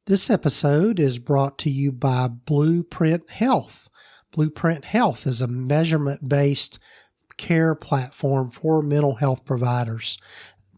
This episode is brought to you by Blueprint Health. Blueprint Health is a measurement-based care platform for mental health providers.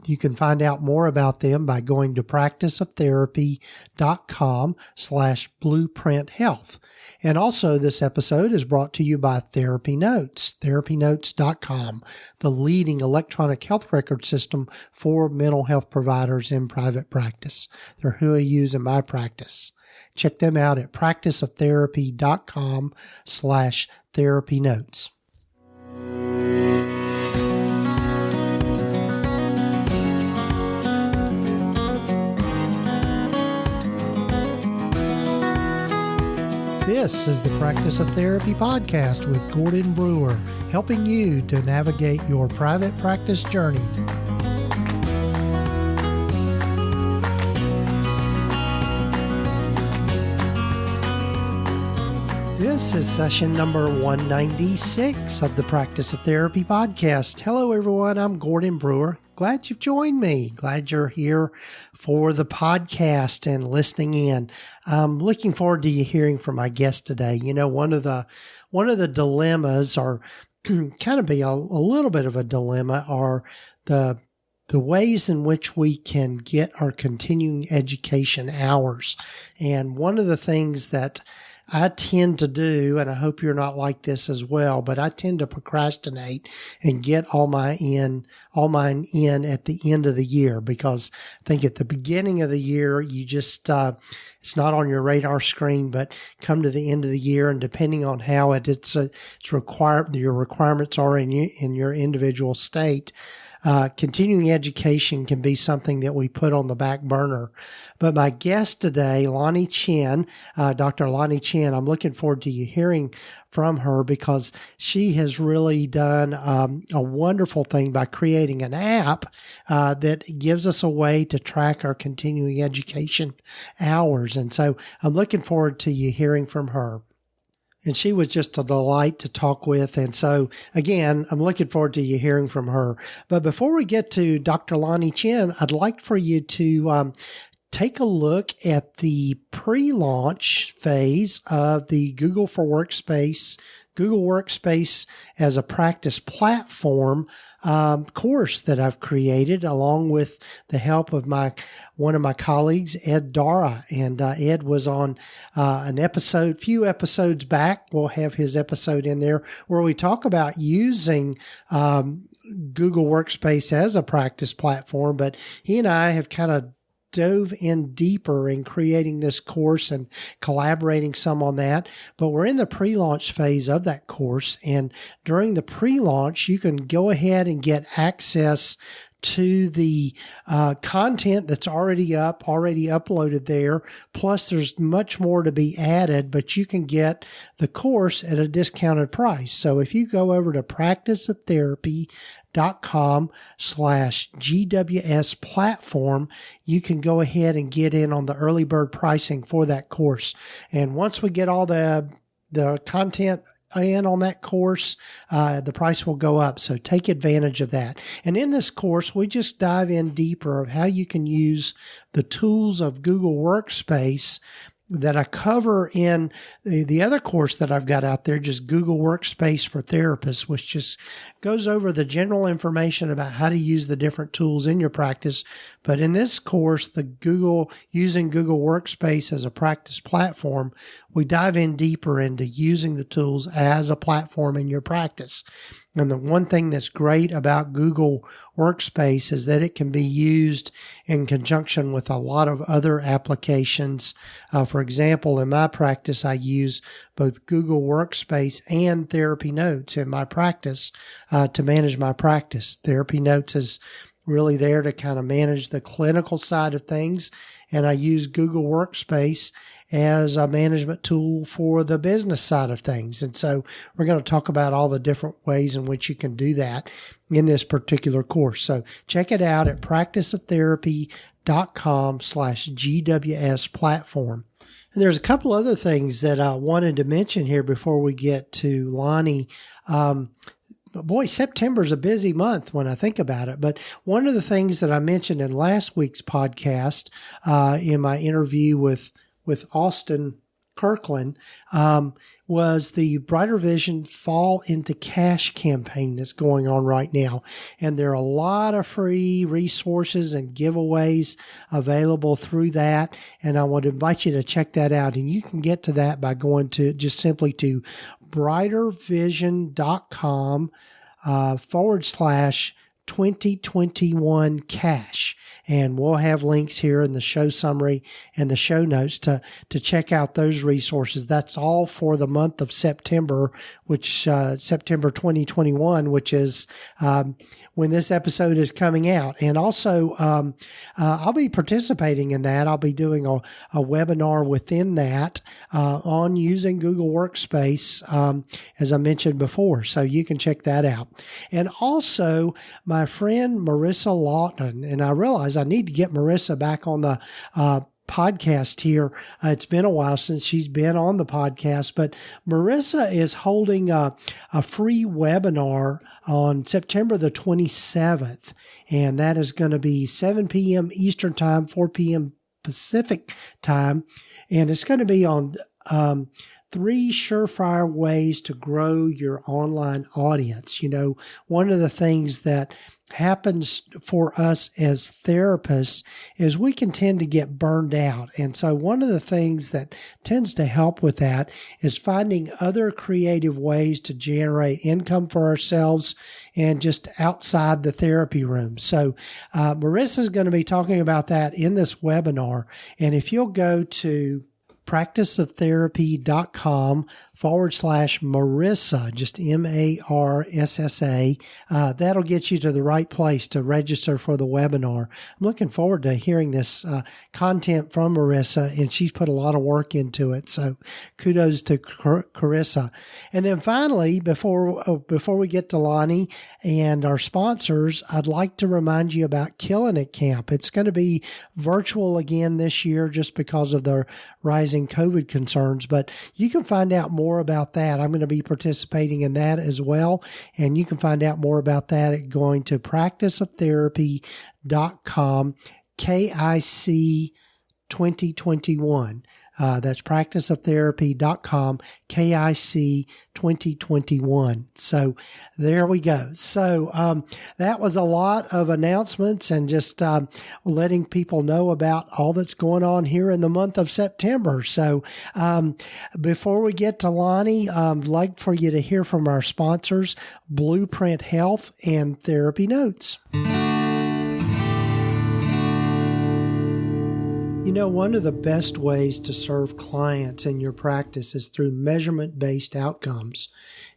You can find out more about them by going to practiceoftherapy.com/blueprinthealth. And also this episode is brought to you by Therapy Notes, therapynotes.com, the leading electronic health record system for mental health providers in private practice. They're who I use in my practice. Check them out at practiceoftherapy.com/therapynotes. This is the Practice of Therapy podcast with Gordon Brewer, helping you to navigate your private practice journey. This is session number 196 of the Practice of Therapy podcast. Hello, everyone. I'm Gordon Brewer. Glad you've joined me. Glad you're here for the podcast and listening in. I'm looking forward to you hearing from my guest today. You know, one of the dilemmas, or kind of be a little bit of a dilemma, are the ways in which we can get our continuing education hours. And one of the things that I tend to do, and I hope you're not like this as well, but I tend to procrastinate and get all mine in at the end of the year, because I think at the beginning of the year, you just, it's not on your radar screen, but come to the end of the year, and depending on how it's required, your requirements are in your individual state, continuing education can be something that we put on the back burner. But my guest today, Lonnie Chen, Dr. Lonnie Chen, I'm looking forward to you hearing from her, because she has really done a wonderful thing by creating an app that gives us a way to track our continuing education hours. And so I'm looking forward to you hearing from her. And she was just a delight to talk with. And so, again, I'm looking forward to you hearing from her. But before we get to Dr. Lonnie Chen, I'd like for you to take a look at the pre-launch phase of the Google Workspace as a practice platform course that I've created, along with the help of one of my colleagues, Ed Dara. And Ed was on few episodes back. We'll have his episode in there where we talk about using Google Workspace as a practice platform. But he and I have kind of dove in deeper in creating this course and collaborating some on that. But we're in the pre-launch phase of that course. And during the pre-launch, you can go ahead and get access to the content that's already uploaded there. Plus, there's much more to be added, but you can get the course at a discounted price. So if you go over to practiceoftherapy.com/GWS platform, you can go ahead and get in on the early bird pricing for that course. And once we get all the content in on that course, the price will go up. So take advantage of that. And in this course, we just dive in deeper of how you can use the tools of Google Workspace that I cover in the other course that I've got out there, just Google Workspace for Therapists, which just goes over the general information about how to use the different tools in your practice. But in this course, using Google Workspace as a practice platform, we dive in deeper into using the tools as a platform in your practice. And the one thing that's great about Google Workspace is that it can be used in conjunction with a lot of other applications. For example, in my practice, I use both Google Workspace and Therapy Notes in my practice to manage my practice. Therapy Notes is really there to kind of manage the clinical side of things, and I use Google Workspace as a management tool for the business side of things. And so we're going to talk about all the different ways in which you can do that in this particular course. So check it out at practiceoftherapy.com/GWS platform. And there's a couple other things that I wanted to mention here before we get to Lonnie. boy, September's a busy month when I think about it. But one of the things that I mentioned in last week's podcast, in my interview with Austin Kirkland, was the Brighter Vision Fall into Cash campaign that's going on right now. And there are a lot of free resources and giveaways available through that. And I would invite you to check that out. And you can get to that by going to just simply to brightervision.com /2021 cash. And we'll have links here in the show summary and the show notes to check out those resources. That's all for the month of September, which September 2021, which is when this episode is coming out. And also, I'll be participating in that. I'll be doing a webinar within that on using Google Workspace, as I mentioned before. So you can check that out. And also, my friend Marissa Lawton, and I realize I need to get Marissa back on the podcast here. It's been a while since she's been on the podcast, but Marissa is holding a free webinar on September the 27th, and that is going to be 7 p.m. Eastern Time, 4 p.m. Pacific Time, and it's going to be on 3 surefire ways to grow your online audience. You know, one of the things that happens for us as therapists is we can tend to get burned out. And so one of the things that tends to help with that is finding other creative ways to generate income for ourselves and just outside the therapy room. So Marissa is going to be talking about that in this webinar. And if you'll go to practiceoftherapy.com /Marissa, just MARSSA. That'll get you to the right place to register for the webinar. I'm looking forward to hearing this content from Marissa, and she's put a lot of work into it. So kudos to Carissa. And then finally, before we get to Lonnie and our sponsors, I'd like to remind you about Killing It Camp. It's going to be virtual again this year just because of the rising COVID concerns, but you can find out more about that. I'm going to be participating in that as well, and you can find out more about that at going to practiceoftherapy.com KIC 2021. That's practiceoftherapy.com KIC 2021. So there we go. So that was a lot of announcements and just letting people know about all that's going on here in the month of September. So before we get to Lonnie, I'd like for you to hear from our sponsors, Blueprint Health and Therapy Notes. You know, one of the best ways to serve clients in your practice is through measurement-based outcomes.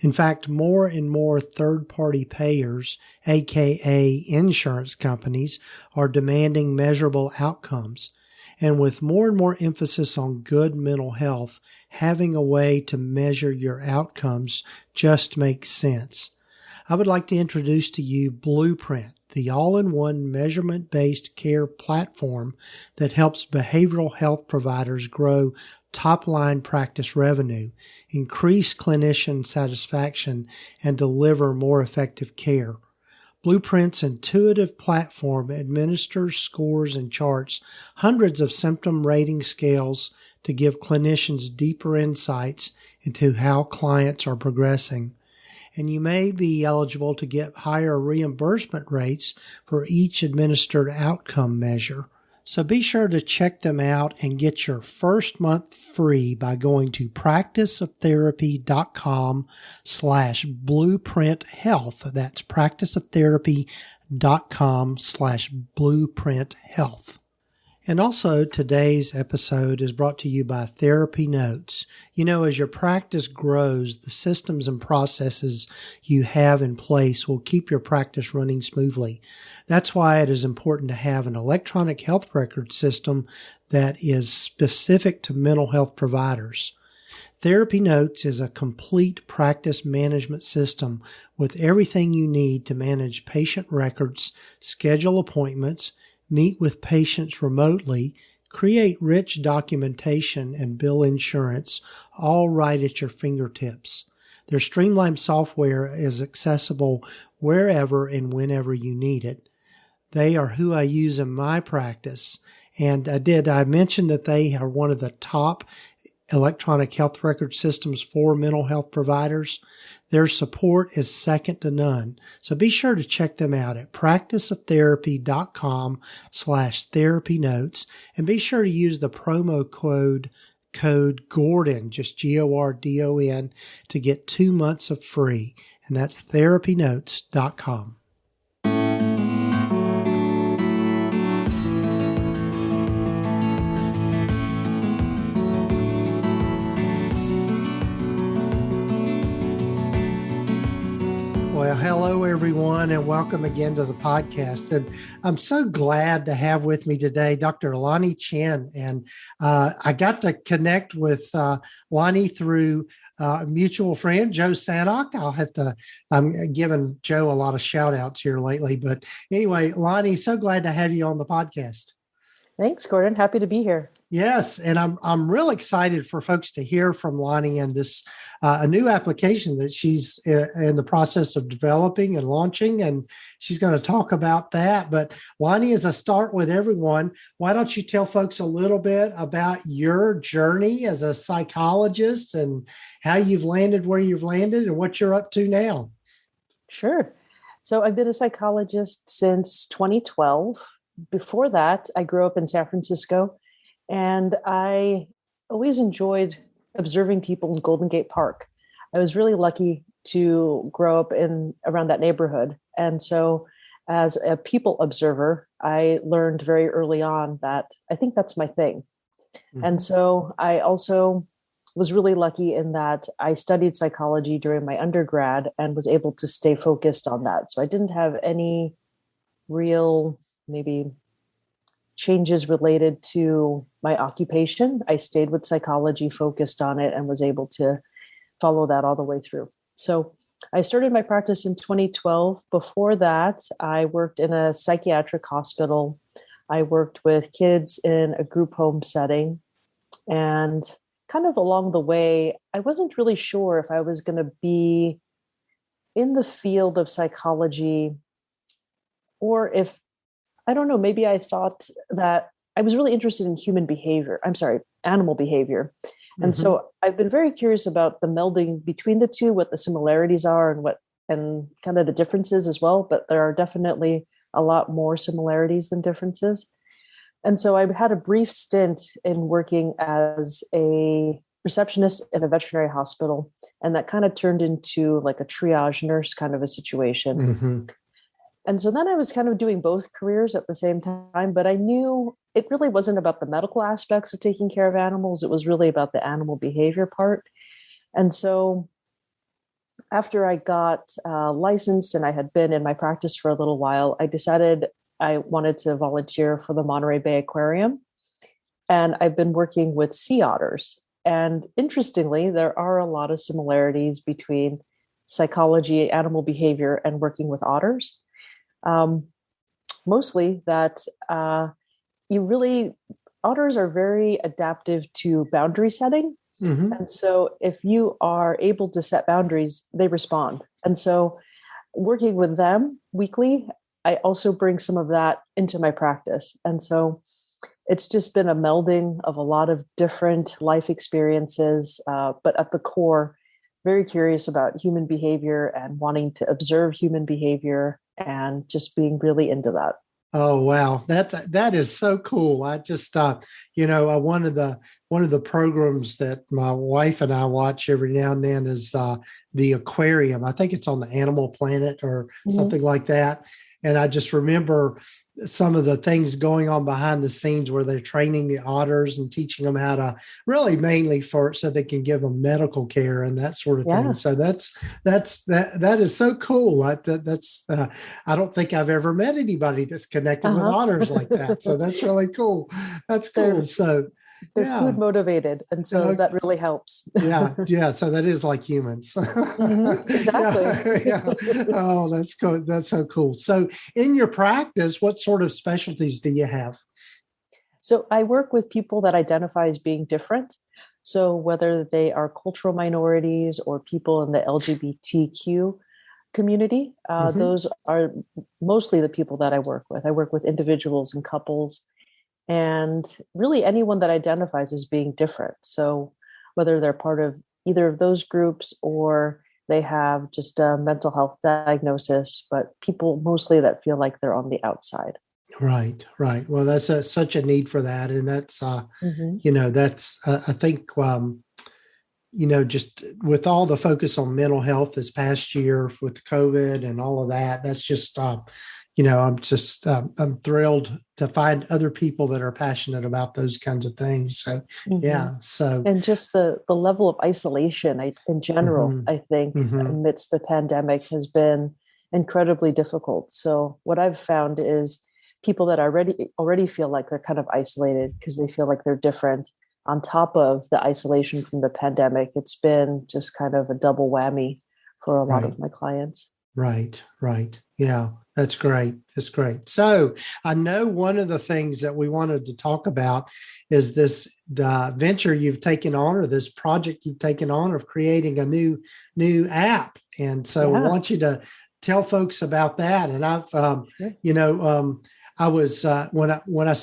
In fact, more and more third-party payers, aka insurance companies, are demanding measurable outcomes. And with more and more emphasis on good mental health, having a way to measure your outcomes just makes sense. I would like to introduce to you Blueprint, the all-in-one measurement-based care platform that helps behavioral health providers grow top-line practice revenue, increase clinician satisfaction, and deliver more effective care. Blueprint's intuitive platform administers, scores, and charts hundreds of symptom rating scales to give clinicians deeper insights into how clients are progressing. And you may be eligible to get higher reimbursement rates for each administered outcome measure. So be sure to check them out and get your first month free by going to practiceoftherapy.com /blueprint health. That's practiceoftherapy.com /blueprint health. And also, today's episode is brought to you by Therapy Notes. You know, as your practice grows, the systems and processes you have in place will keep your practice running smoothly. That's why it is important to have an electronic health record system that is specific to mental health providers. Therapy Notes is a complete practice management system with everything you need to manage patient records, schedule appointments, meet with patients remotely, create rich documentation, and bill insurance, all right at your fingertips. Their streamlined software is accessible wherever and whenever you need it. They are who I use in my practice. And I mentioned that they are one of the top electronic health record systems for mental health providers. Their support is second to none. So be sure to check them out at practiceoftherapy.com/therapy notes. And be sure to use the promo code Gordon, just GORDON, to get 2 months of free. And that's therapynotes.com. Well, hello, everyone, and welcome again to the podcast. And I'm so glad to have with me today Dr. Lonnie Chen. And I got to connect with Lonnie through a mutual friend, Joe Sanok. I'm giving Joe a lot of shout outs here lately. But anyway, Lonnie, so glad to have you on the podcast. Thanks, Gordon. Happy to be here. Yes, and I'm real excited for folks to hear from Lonnie and this a new application that she's in the process of developing and launching, and she's going to talk about that. But Lonnie, as I start with everyone, why don't you tell folks a little bit about your journey as a psychologist and how you've landed where you've landed and what you're up to now? Sure. So I've been a psychologist since 2012. Before that, I grew up in San Francisco, and I always enjoyed observing people in Golden Gate Park. I was really lucky to grow up around that neighborhood. And so as a people observer, I learned very early on that I think that's my thing. Mm-hmm. And so I also was really lucky in that I studied psychology during my undergrad and was able to stay focused on that. So I didn't have any real maybe changes related to my occupation. I stayed with psychology, focused on it, and was able to follow that all the way through. So I started my practice in 2012. Before that, I worked in a psychiatric hospital. I worked with kids in a group home setting. And kind of along the way, I wasn't really sure if I was going to be in the field of psychology or if I don't know, maybe I thought that I was really interested in animal behavior. And so I've been very curious about the melding between the two, what the similarities are and kind of the differences as well. But there are definitely a lot more similarities than differences. And so I had a brief stint in working as a receptionist in a veterinary hospital. And that kind of turned into like a triage nurse kind of a situation. Mm-hmm. And so then I was kind of doing both careers at the same time, but I knew it really wasn't about the medical aspects of taking care of animals. It was really about the animal behavior part. And so after I got licensed and I had been in my practice for a little while, I decided I wanted to volunteer for the Monterey Bay Aquarium. And I've been working with sea otters. And interestingly, there are a lot of similarities between psychology, animal behavior, and working with otters. Mostly that otters are very adaptive to boundary setting. Mm-hmm. And so if you are able to set boundaries, they respond. And so working with them weekly, I also bring some of that into my practice. And so it's just been a melding of a lot of different life experiences, but at the core, very curious about human behavior and wanting to observe human behavior and just being really into that. Oh, wow. That is so cool. I just, one of the programs that my wife and I watch every now and then is the aquarium. I think it's on the Animal Planet or something like that. And I just remember some of the things going on behind the scenes where they're training the otters and teaching them how to really mainly so they can give them medical care and that sort of thing. So that is so cool. I don't think I've ever met anybody that's connected with otters like that. So that's really cool. That's cool. They're food motivated. And so that really helps. Yeah. So that is like humans. Exactly. Yeah. Oh, that's cool. That's so cool. So in your practice, what sort of specialties do you have? So I work with people that identify as being different. So whether they are cultural minorities or people in the LGBTQ community, Mm-hmm. those are mostly the people that I work with. I work with individuals and couples and really anyone that identifies as being different. So whether they're part of either of those groups or they have just a mental health diagnosis, but people mostly that feel like they're on the outside. Right, right. Well, that's such a need for that, and that's Hmm. that's I think just with all the focus on mental health this past year with COVID and all of that, that's just I'm thrilled to find other people that are passionate about those kinds of things. So Hmm. yeah, so And just the level of isolation in general, hmm I think, hmm amidst the pandemic has been incredibly difficult. So what I've found is people that already feel like they're kind of isolated because they feel like they're different. On top of the isolation from the pandemic, it's been just kind of a double whammy for a lot right. of my clients. Right, right. Yeah, that's great. That's great. So I know one of the things that we wanted to talk about is this venture you've taken on, or this project you've taken on of creating a new app. And so I Yeah, want you to tell folks about that. And I've, sure. you know, I was when I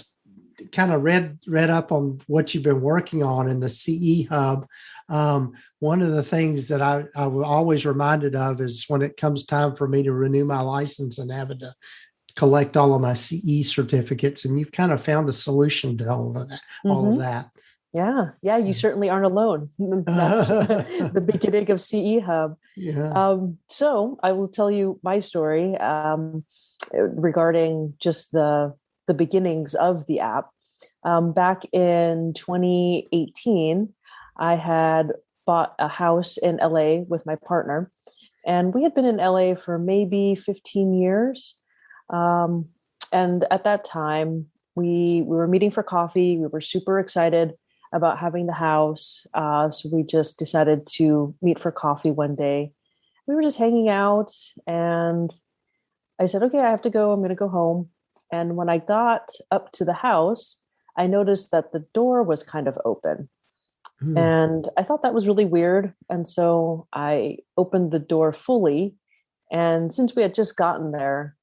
kind of read up on what you've been working on in the CE Hub. One of the things that I was always reminded of is when it comes time for me to renew my license and having to collect all of my CE certificates. And you've kind of found a solution to all of that. All of Hmm. that. Yeah, yeah, you certainly aren't alone. That's the beginning of CE Hub. Yeah. So I will tell you my story regarding just the beginnings of the app. Back in 2018, I had bought a house in LA with my partner, and we had been in LA for maybe 15 years. Um, and at that time, we were meeting for coffee. We were super excited about having the house. So we just decided to meet for coffee one day. We were just hanging out, and I said, okay, I have to go. I'm going to go home. And when I got up to the house, I noticed that the door was kind of open. Hmm. And I thought that was really weird. And so I opened the door fully. And since we had just gotten there,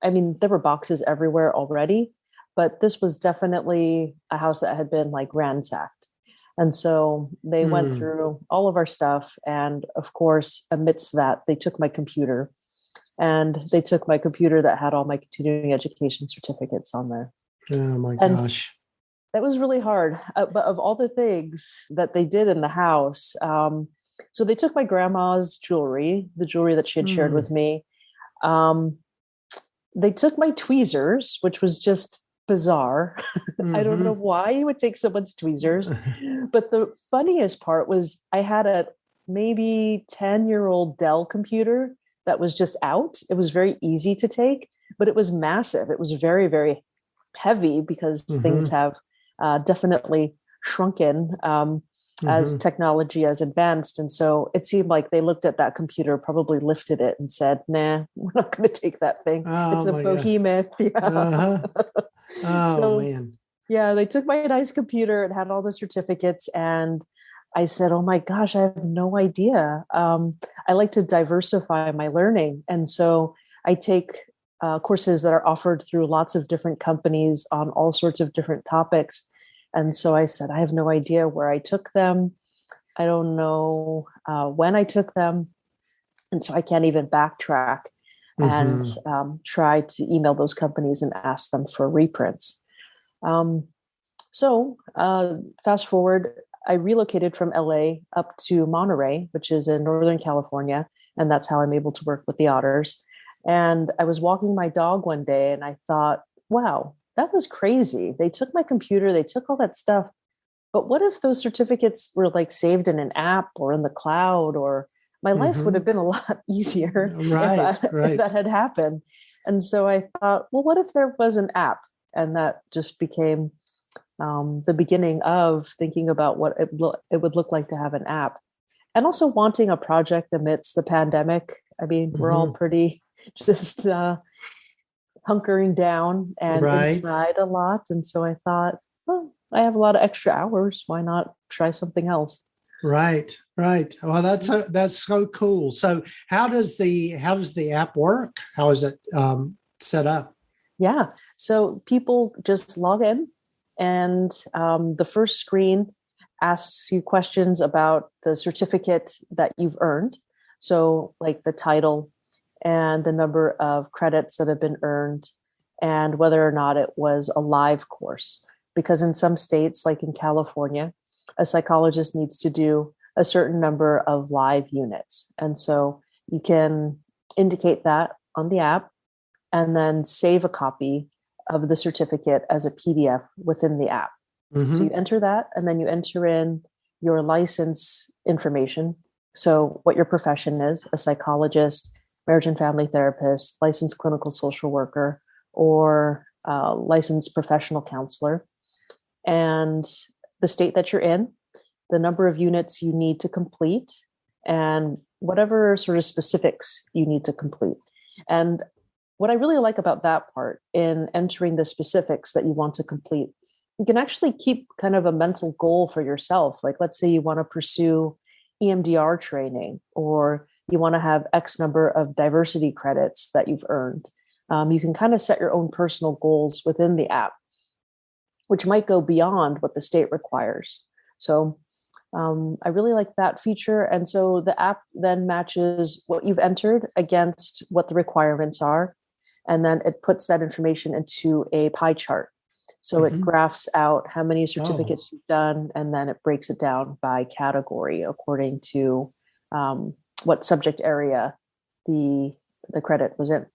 I mean, there were boxes everywhere already, but this was definitely a house that had been like ransacked. And so they went Hmm. through all of our stuff. And of course, amidst that, they took my computer and they took my computer that had all my continuing education certificates on there. Oh my And gosh. that was really hard. But of all the things that they did in the house, so they took my grandma's jewelry, the jewelry that she had shared Hmm. with me. Um, they took my tweezers, which was just bizarre. I don't know Hmm. why you would take someone's tweezers. But the funniest part was I had a maybe 10-year-old Dell computer that was just out. It was very easy to take, but it was massive. It was very, very heavy because things hmm have definitely shrunken as hmm technology has advanced. And so it seemed like they looked at that computer, probably lifted it and said, nah, we're not going to take that thing. Oh It's a my gosh. behemoth. Yeah. Uh-huh. Oh So, man. yeah, they took my nice computer. It had all the certificates. And I said, oh my gosh, I have no idea. I like to diversify my learning. And so I take courses that are offered through lots of different companies on all sorts of different topics. And so I said, I have no idea where I took them. I don't know when I took them. And so I can't even backtrack and hmm try to email those companies and ask them for reprints. Um, so fast forward, I relocated from LA up to Monterey, which is in Northern California. And that's how I'm able to work with the otters. And I was walking my dog one day and I thought, wow, that was crazy. They took my computer, they took all that stuff. But what if those certificates were like saved in an app or in the cloud, or my life would have hmm been a lot easier Right, if right. that had happened. And so I thought, well, what if there was an app? And that just became the beginning of thinking about what it would look like to have an app, and also wanting a project amidst the pandemic. I mean, we're all hmm pretty just hunkering down and Right. inside a lot, and so I thought, well, I have a lot of extra hours. Why not try something else? Right, right. Well, that's so cool. So, how does the app work? How is it set up? Yeah. So people just log in, and the first screen asks you questions about the certificate that you've earned. So, like the title and the number of credits that have been earned, and whether or not it was a live course. Because in some states, like in California, a psychologist needs to do a certain number of live units. And so you can indicate that on the app and then save a copy of the certificate as a PDF within the app. So you Mm-hmm. enter that, and then you enter in your license information. So what your profession is: a psychologist, marriage and family therapist, licensed clinical social worker, or licensed professional counselor, and the state that you're in, the number of units you need to complete, and whatever sort of specifics you need to complete. And what I really like about that part in entering the specifics that you want to complete, you can actually keep kind of a mental goal for yourself. Like, let's say you want to pursue EMDR training, or you want to have X number of diversity credits that you've earned. You can kind of set your own personal goals within the app, which might go beyond what the state requires. So I really like that feature. And so the app then matches what you've entered against what the requirements are. And then it puts that information into a pie chart. So it Mm-hmm. graphs out how many Oh, certificates you've done, and then it breaks it down by category according to what subject area the credit was in.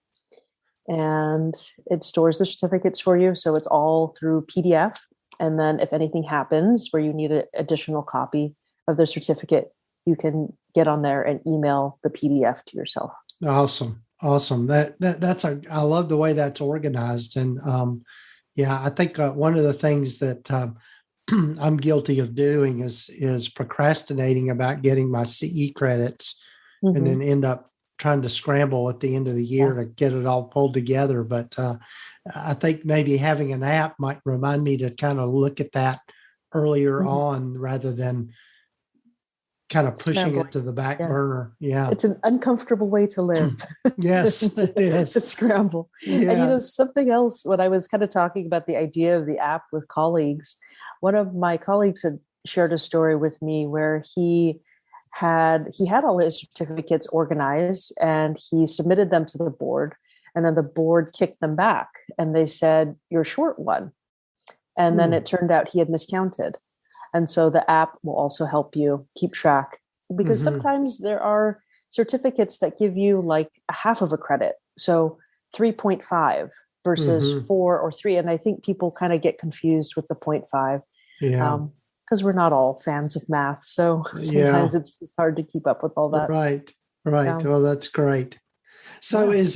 And it stores the certificates for you. So it's all through PDF. And then if anything happens where you need an additional copy of the certificate, you can get on there and email the PDF to yourself. awesome, awesome. I love the way that's organized, and yeah, I think one of the things that I'm guilty of doing is procrastinating about getting my CE credits, and Mm-hmm. then end up trying to scramble at the end of the year Yeah. to get it all pulled together. But I think maybe having an app might remind me to kind of look at that earlier Mm-hmm. on rather than kind of pushing it Scrambling. to the back Yeah. burner. Yeah. It's an uncomfortable way to live. Yes, it to is. scramble. And Yeah. something else, when I was kind of talking about the idea of the app with colleagues, one of my colleagues had shared a story with me where he had all his certificates organized, and he submitted them to the board, and then the board kicked them back, and they said, "You're short one." And then Hmm. it turned out he had miscounted. And so the app will also help you keep track, because Mm-hmm. sometimes there are certificates that give you like a half of a credit. So 3.5 versus Mm-hmm. 4 or 3. And I think people kind of get confused with the point 0.5 Yeah. because we're not all fans of math. So Yeah. sometimes it's just hard to keep up with all that. Right. Right. Yeah. Well, that's great. So Yeah. is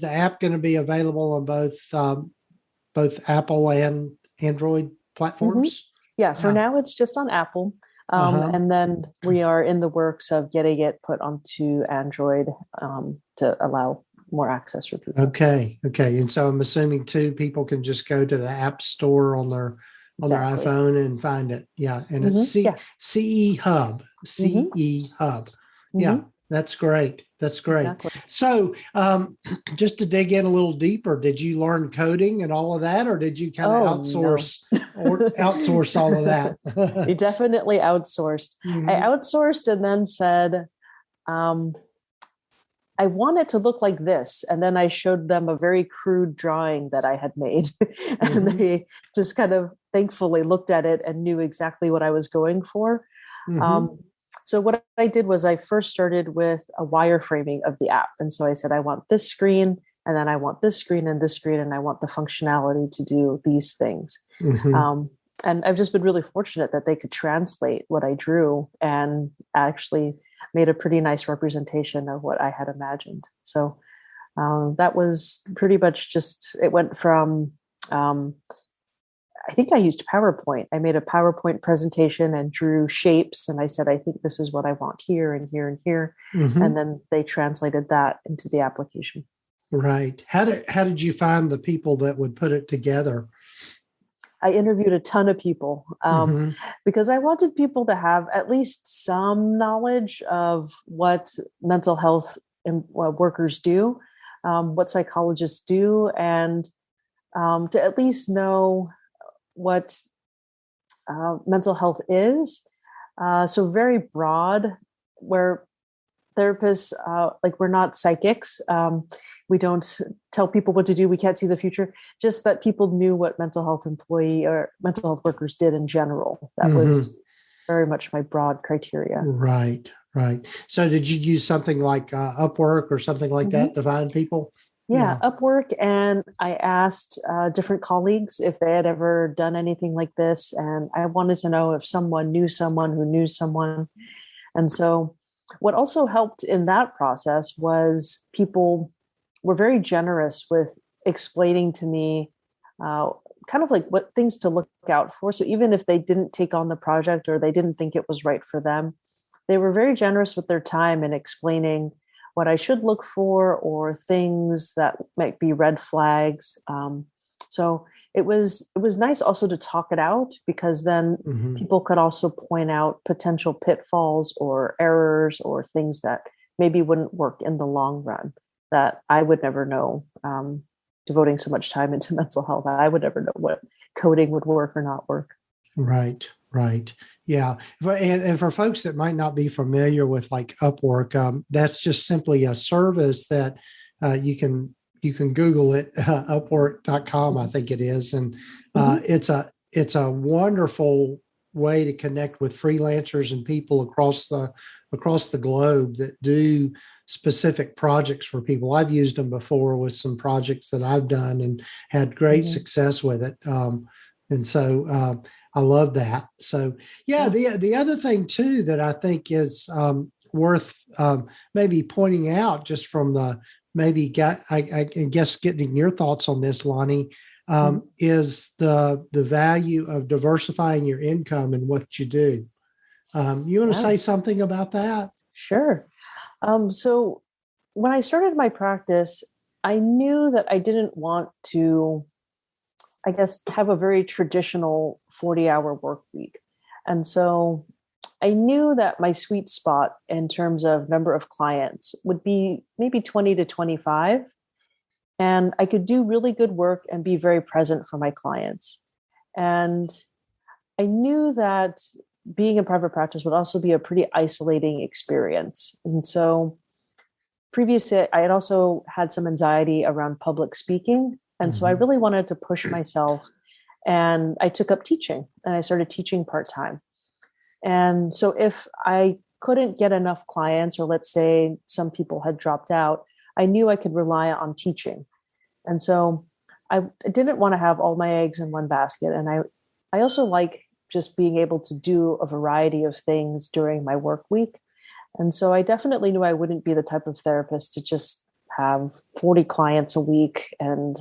the app going to be available on both Apple and Android hmm platforms? Yeah. For Yeah. now, it's just on Apple. Uh-huh. And then we are in the works of getting it put onto Android to allow more access for people. Okay. Okay. And so I'm assuming too, people can just go to the App Store on their Exactly. iPhone and find it. Yeah. And it's Yeah. CE Hub. hmm CE Hub. Yeah. hmm That's great. That's great. Exactly. So just to dig in a little deeper, did you learn coding and all of that, or did you kind of Oh no. outsource all of We that? definitely outsourced. I Hmm. outsourced and then said, um, I want it to look like this. And then I showed them a very crude drawing that I had made. And Hmm. they just kind of thankfully looked at it and knew exactly what I was going for. Hmm. Um, so what I did was I first started with a wireframing of the app. And so I said, I want this screen, and then I want this screen and this screen, and I want the functionality to do these things. Hmm. Um, and I've just been really fortunate that they could translate what I drew and actually made a pretty nice representation of what I had imagined. So that was pretty much just, it went from, I think I used PowerPoint. I made a PowerPoint presentation and drew shapes. And I said, I think this is what I want here and here and here. And Hmm. then they translated that into the application. Right. How did you find the people that would put it together? I interviewed a ton of people Mm-hmm. because I wanted people to have at least some knowledge of what mental health workers do, what psychologists do, and to at least know what mental health is. So very broad, where therapists, like we're not psychics. We don't tell people what to do. We can't see the future. Just that people knew what mental health employee or mental health workers did in general. That Mm-hmm. was very much my broad criteria. Right, right. So did you use something like Upwork or something like that Mhm. to find people? Yeah, Yeah. Upwork. And I asked different colleagues if they had ever done anything like this. And I wanted to know if someone knew someone who knew someone. And so, what also helped in that process was people were very generous with explaining to me uh, kind of like what things to look out for. So, even if they didn't take on the project or they didn't think it was right for them, they were very generous with their time in explaining what I should look for or things that might be red flags. So it was nice also to talk it out, because then Hmm. people could also point out potential pitfalls or errors or things that maybe wouldn't work in the long run that I would never know. Devoting so much time into mental health, I would never know what coding would work or not work. Right, right. Yeah. And for folks that might not be familiar with like Upwork, that's just simply a service that you can Google it, upwork.com, I Mhm. think it is. And Mhm. it's a wonderful way to connect with freelancers and people across the globe that do specific projects for people. I've used them before with some projects that I've done and had great Mhm. success with it. And so I love that. So yeah, Yeah. the other thing too that I think is worth maybe pointing out, just from the maybe I guess getting your thoughts on this, Lonnie, Mhm. is the value of diversifying your income and what you do. You want to Yeah. say something about that? Sure. So when I started my practice, I knew that I didn't want to, I guess, have a very traditional 40-hour work week. And so I knew that my sweet spot in terms of number of clients would be maybe 20 to 25. And I could do really good work and be very present for my clients. And I knew that being in private practice would also be a pretty isolating experience. And so previously, I had also had some anxiety around public speaking. And so I Hmm. really wanted to push myself. And I took up teaching and I started teaching part time. And so if I couldn't get enough clients, or let's say some people had dropped out, I knew I could rely on teaching. And so I didn't want to have all my eggs in one basket. And I also like just being able to do a variety of things during my work week. And so I definitely knew I wouldn't be the type of therapist to just have 40 clients a week and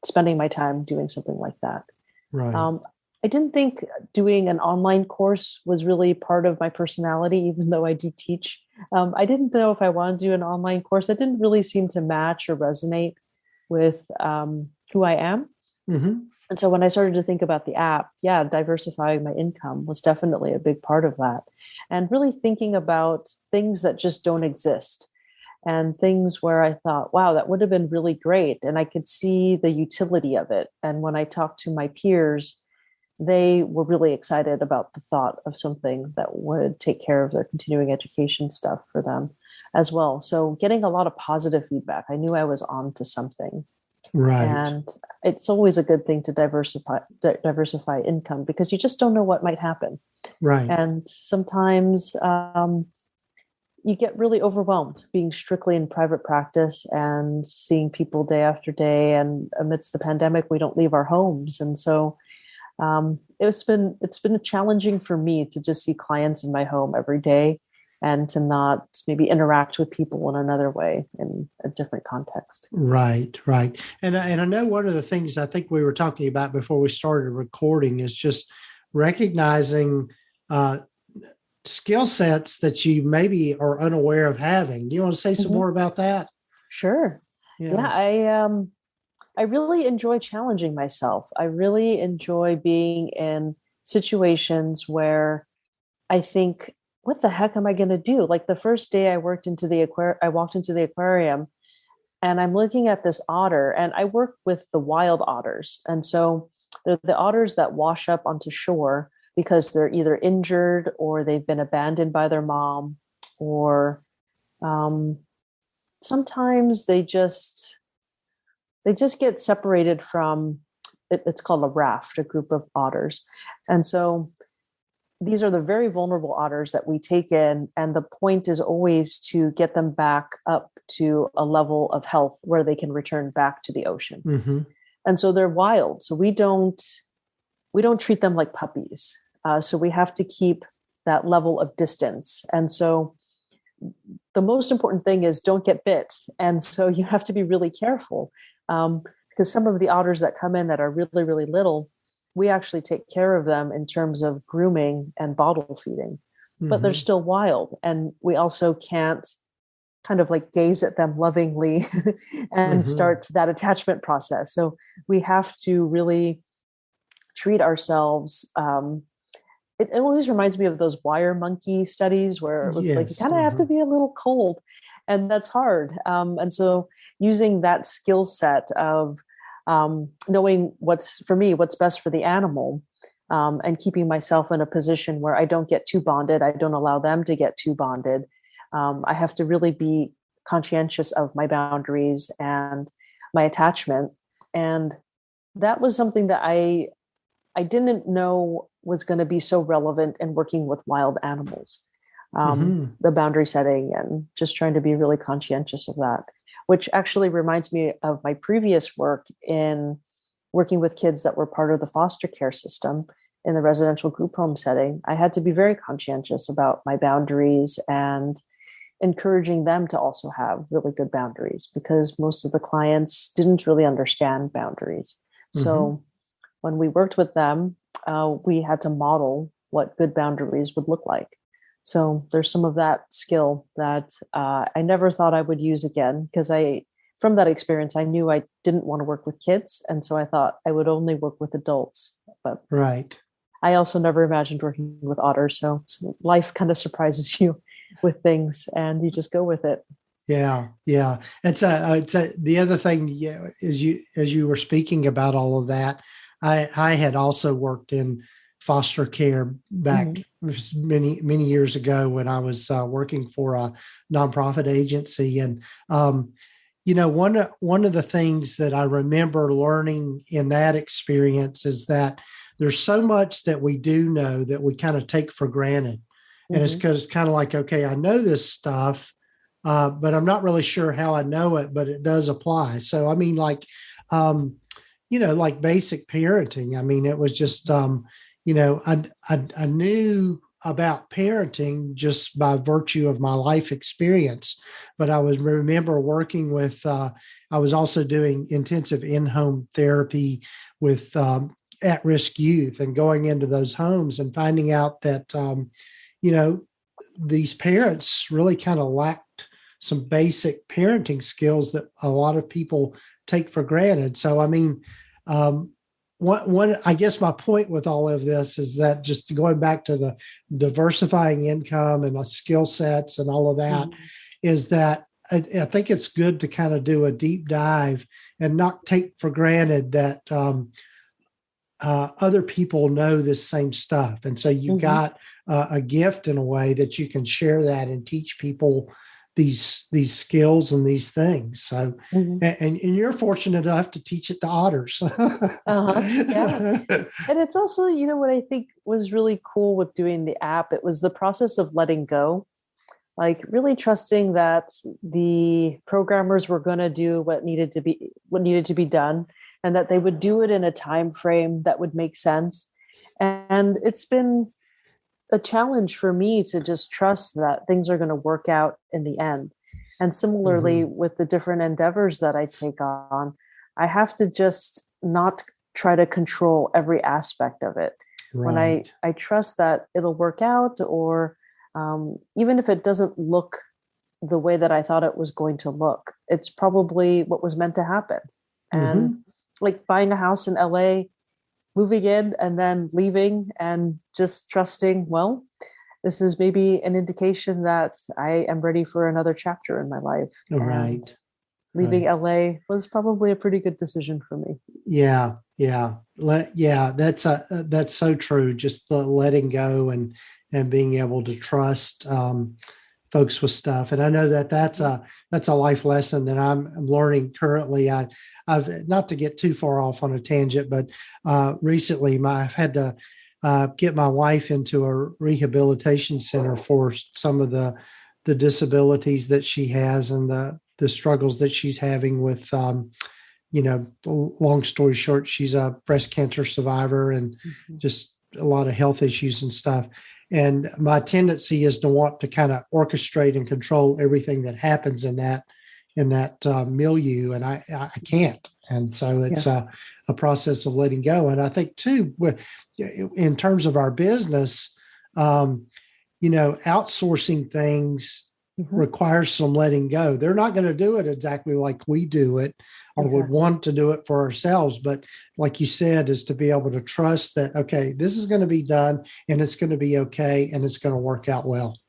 spending my time doing something like that. Right. Um, I didn't think doing an online course was really part of my personality, even though I do teach. I didn't know if I wanted to do an online course. That didn't really seem to match or resonate with who I am. Hmm. And so when I started to think about the app, yeah, diversifying my income was definitely a big part of that. And really thinking about things that just don't exist, and things where I thought, wow, that would have been really great. And I could see the utility of it. And when I talked to my peers, they were really excited about the thought of something that would take care of their continuing education stuff for them as well. So getting a lot of positive feedback, I knew I was on to something. Right. And it's always a good thing to diversify income, because you just don't know what might happen. Right. And sometimes you get really overwhelmed being strictly in private practice and seeing people day after day. And amidst the pandemic, we don't leave our homes, and so it's been challenging for me to just see clients in my home every day and to not maybe interact with people in another way in a different context. Right, right. And I know one of the things I think we were talking about before we started recording is just recognizing uh, skill sets that you maybe are unaware of having. Do you want to say some Mhm. more about that? Sure. Yeah, Yeah. I I really enjoy challenging myself. I really enjoy being in situations where I think, what the heck am I going to do? Like the first day I walked into the aquarium and I'm looking at this otter, and I work with the wild otters. And so they're the otters that wash up onto shore because they're either injured or they've been abandoned by their mom, or sometimes they just get separated from it's called a raft, a group of otters. And so these are the very vulnerable otters that we take in. And the point is always to get them back up to a level of health where they can return back to the ocean. Mm-hmm. And so they're wild. So we don't treat them like puppies. So we have to keep that level of distance. And so the most important thing is don't get bit. And so you have to be really careful, because some of the otters that come in that are really, really little, we actually take care of them in terms of grooming and bottle feeding, but they're still wild. And we also can't kind of like gaze at them lovingly and start that attachment process. So we have to really treat ourselves. It always reminds me of those wire monkey studies where it was like, you kind of have to be a little cold, and that's hard. And so using that skill set of knowing what's best for the animal, and keeping myself in a position where I don't get too bonded. I don't allow them to get too bonded. I have to really be conscientious of my boundaries and my attachment. And that was something that I didn't know was going to be so relevant in working with wild animals. The boundary setting and just trying to be really conscientious of that, which actually reminds me of my previous work in working with kids that were part of the foster care system in the residential group home setting. I had to be very conscientious about my boundaries and encouraging them to also have really good boundaries, because most of the clients didn't really understand boundaries. So when we worked with them, we had to model what good boundaries would look like. So there's some of that skill that I never thought I would use again, because from that experience, I knew I didn't want to work with kids. And so I thought I would only work with adults. But I also never imagined working with otters. So life kind of surprises you with things and you just go with it. Yeah. It's the other thing, as you were speaking about all of that, I had also worked in foster care back many years ago when I was working for a nonprofit agency. And, one of the things that I remember learning in that experience is that there's so much that we do know that we kind of take for granted. And it's kind of like, okay, I know this stuff, but I'm not really sure how I know it, but it does apply. So, I mean, like basic parenting. I mean, it was just, I knew about parenting just by virtue of my life experience, but I remember working with, I was also doing intensive in-home therapy with at-risk youth and going into those homes and finding out that, these parents really kind of lacked some basic parenting skills that a lot of people take for granted. So, I mean, I guess my point with all of this is that just going back to the diversifying income and the skill sets and all of that is that I think it's good to kind of do a deep dive and not take for granted that other people know this same stuff. And so you've got a gift in a way that you can share that and teach people these skills and these things. So, and you're fortunate enough to teach it to otters. Yeah. And it's also, what I think was really cool with doing the app, it was the process of letting go, like really trusting that the programmers were going to do what needed to be done, and that they would do it in a time frame that would make sense. And it's been a challenge for me to just trust that things are going to work out in the end. And similarly, with the different endeavors that I take on, I have to just not try to control every aspect of it. When I trust that it'll work out, or even if it doesn't look the way that I thought it was going to look, it's probably what was meant to happen. And like buying a house in LA, moving in and then leaving and just trusting, well, this is maybe an indication that I am ready for another chapter in my life. And Right. leaving Right. LA was probably a pretty good decision for me. Yeah. Yeah. Yeah. That's so true. Just the letting go and being able to trust, folks with stuff. And I know that that's a life lesson that I'm learning currently. I've not to get too far off on a tangent, but recently I've had to get my wife into a rehabilitation center for some of the disabilities that she has and the struggles that she's having with. Long story short, she's a breast cancer survivor and just a lot of health issues and stuff. And my tendency is to want to kind of orchestrate and control everything that happens in that milieu, and I can't. And so it's a process of letting go. And I think too, in terms of our business, outsourcing things requires some letting go. They're not going to do it exactly like we do it or would want to do it for ourselves. But like you said, is to be able to trust that, okay, this is going to be done and it's going to be okay and it's going to work out well.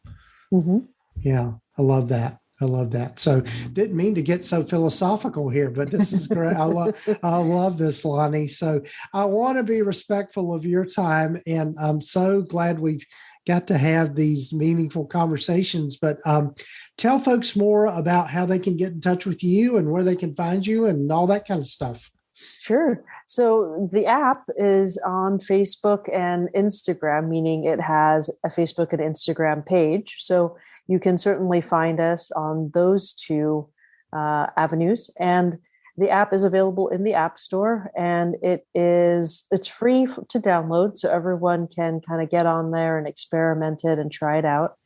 Yeah, I love that. I love that. So didn't mean to get so philosophical here, but this is great. I love this, Lonnie. So I want to be respectful of your time, and I'm so glad we've got to have these meaningful conversations. But tell folks more about how they can get in touch with you and where they can find you and all that kind of stuff. Sure. So the app is on Facebook and Instagram, meaning it has a Facebook and Instagram page. So you can certainly find us on those two avenues. And the app is available in the App Store, and it's free to download, so everyone can kind of get on there and experiment it and try it out.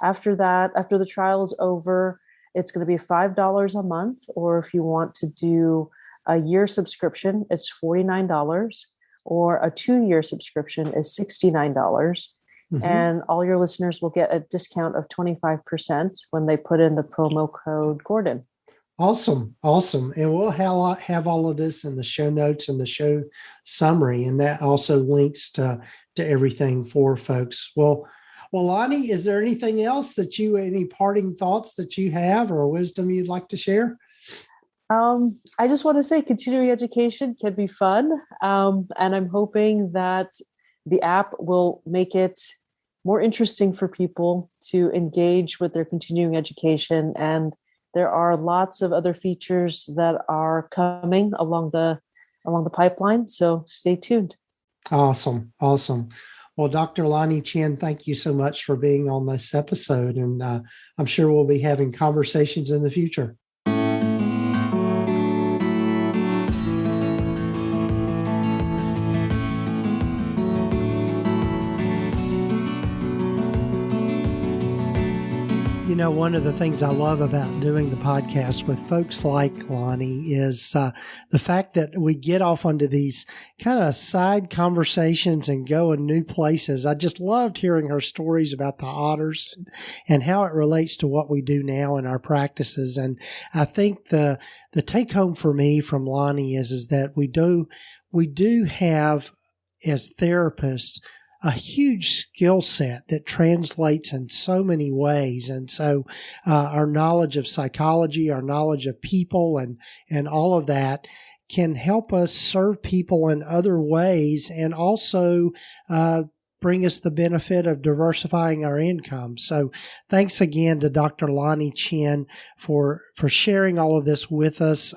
After that, after the trial is over, it's going to be $5 a month, or if you want to do a year subscription, it's $49, or a 2-year subscription is $69. And all your listeners will get a discount of 25% when they put in the promo code Gordon. Awesome. And we'll have all of this in the show notes and the show summary, and that also links to everything for folks. Well, Lonnie, is there anything else any parting thoughts that you have or wisdom you'd like to share? I just want to say continuing education can be fun. And I'm hoping that the app will make it more interesting for people to engage with their continuing education. And there are lots of other features that are coming along the pipeline. So stay tuned. Awesome. Well, Dr. Lonnie Chen, thank you so much for being on this episode. And I'm sure we'll be having conversations in the future. One of the things I love about doing the podcast with folks like Lonnie is the fact that we get off onto these kind of side conversations and go in new places. I just loved hearing her stories about the otters and how it relates to what we do now in our practices. And I think the take home for me from Lonnie is that we do have, as therapists, a huge skill set that translates in so many ways. And so our knowledge of psychology, our knowledge of people and all of that can help us serve people in other ways and also bring us the benefit of diversifying our income. So thanks again to Dr. Lonnie Chen for sharing all of this with us.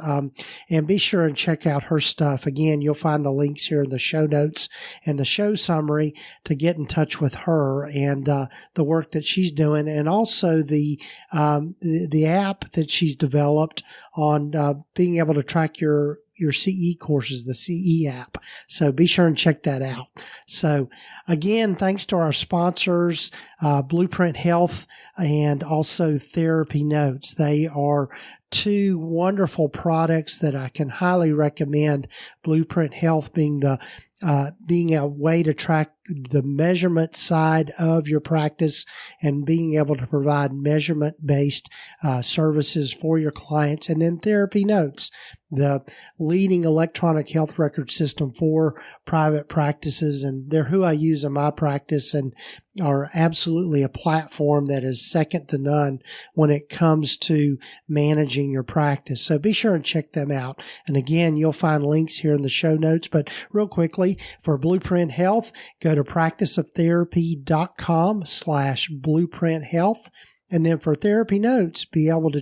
And be sure and check out her stuff. Again, you'll find the links here in the show notes and the show summary to get in touch with her and the work that she's doing, and also the app that she's developed on being able to track your CE courses, the CE app. So be sure and check that out. So again, thanks to our sponsors, Blueprint Health and also Therapy Notes. They are two wonderful products that I can highly recommend. Blueprint Health being a way to track the measurement side of your practice and being able to provide measurement-based services for your clients. And then Therapy Notes, the leading electronic health record system for private practices. And they're who I use in my practice and are absolutely a platform that is second to none when it comes to managing your practice. So be sure and check them out. And again, you'll find links here in the show notes. But real quickly, for Blueprint Health, go to practiceoftherapy.com/Blueprint Health. And then for Therapy Notes, be able to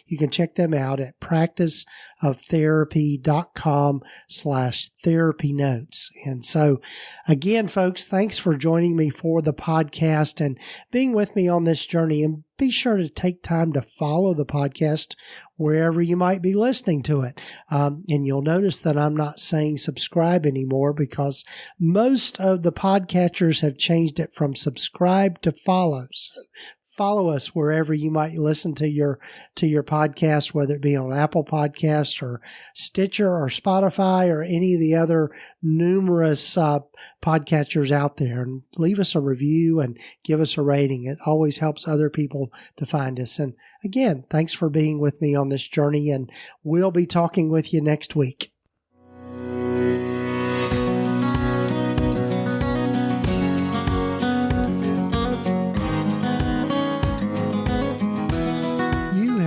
you can check them out at practiceoftherapy.com/therapy notes. And so again, folks, thanks for joining me for the podcast and being with me on this journey. And be sure to take time to follow the podcast wherever you might be listening to it. And you'll notice that I'm not saying subscribe anymore because most of the podcatchers have changed it from subscribe to follow. So follow us wherever you might listen to your podcast, whether it be on Apple Podcasts or Stitcher or Spotify or any of the other numerous podcatchers out there. And leave us a review and give us a rating. It always helps other people to find us. And again, thanks for being with me on this journey, and we'll be talking with you next week.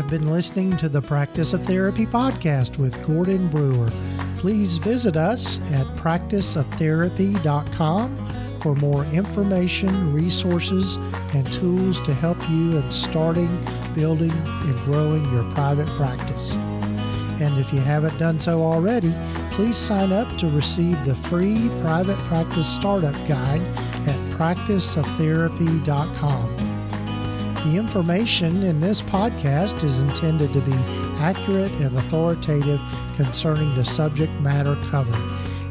Been listening to the Practice of Therapy podcast with Gordon Brewer. Please visit us at practiceoftherapy.com for more information, resources, and tools to help you in starting, building, and growing your private practice. And if you haven't done so already, please sign up to receive the free private practice startup guide at practiceoftherapy.com. The information in this podcast is intended to be accurate and authoritative concerning the subject matter covered.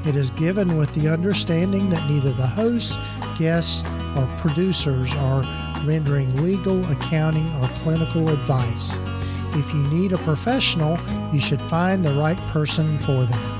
It is given with the understanding that neither the hosts, guests, or producers are rendering legal, accounting, or clinical advice. If you need a professional, you should find the right person for that.